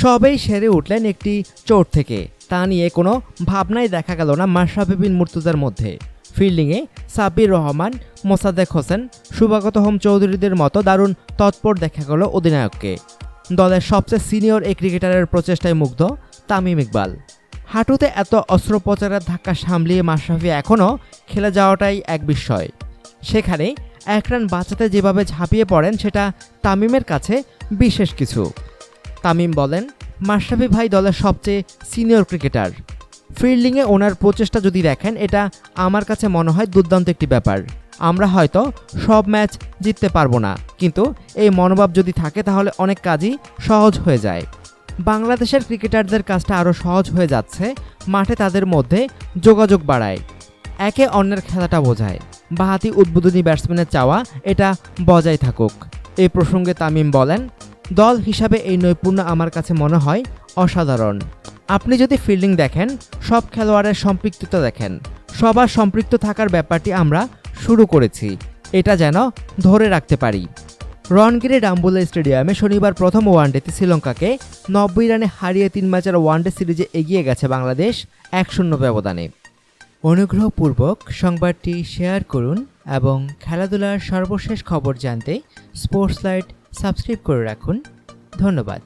সবেই সেরে উঠলেন একটি চোট থেকে, তা নিয়ে কোনো ভাবনাই দেখা গেল না মাশরাফি বিন মুর্তজার মধ্যে। ফিল্ডিংয়ে সাব্বির রহমান, মোসাদ্দেক হোসেন, শুভাগত হোম চৌধুরীদের মতো দারুণ তৎপর দেখা গেল অধিনায়ককে। দলের সবচেয়ে সিনিয়র এই ক্রিকেটারের প্রচেষ্টায় মুগ্ধ তামিম ইকবাল। হাঁটুতে এত অস্ত্রোপচারের ধাক্কা সামলিয়ে মাশরাফি এখনও খেলে যাওয়াটাই এক বিস্ময়। সেখানে 1 রান বাঁচাতে যেভাবে ঝাঁপিয়ে পড়েন সেটা তামিমের কাছে বিশেষ কিছু। তামিম বলেন, মাশরাফি ভাই দলের সবচেয়ে সিনিয়র ক্রিকেটার। ফিল্ডিংয়ে ওনার প্রচেষ্টা যদি দেখেন, এটা আমার কাছে মনে হয় দুর্দান্ত একটি ব্যাপার। আমরা হয়তো সব ম্যাচ জিততে পারবো না, কিন্তু এই মনোভাব যদি থাকে তাহলে অনেক কাজই সহজ হয়ে যায়। বাংলাদেশের ক্রিকেটারদের কাজটা আরও সহজ হয়ে যাচ্ছে, মাঠে তাদের মধ্যে যোগাযোগ বাড়ায়, একে অন্যের খেলাটা বোঝায়। বাঁহাতি উদ্বোধনী ব্যাটসম্যানের চাওয়া এটা বজায় থাকুক। এই প্রসঙ্গে তামিম বলেন, দল হিসাবে এই নৈপুণ্য আমার কাছে মনে হয় অসাধারণ। আপনি যদি ফিল্ডিং দেখেন, সব খেলোয়াড়ের সম্পৃক্ততা দেখেন, সবার সম্পৃক্ত থাকার ব্যাপারটি আমরা শুরু করেছি, এটা যেন ধরে রাখতে পারি। রণগিরি ডাম্বুলা স্টেডিয়ামে শনিবার প্রথম ওয়ানডেতে শ্রীলঙ্কাকে 90 রানে হারিয়ে 3 ম্যাচের ওয়ানডে সিরিজে এগিয়ে গেছে বাংলাদেশ 1-0 ব্যবধানে। অনুগ্রহপূর্বক সংবাদটি শেয়ার করুন এবং খেলাধুলার সর্বশেষ খবর জানতে স্পোর্টস লাইট সাবস্ক্রাইব করে রাখুন। ধন্যবাদ।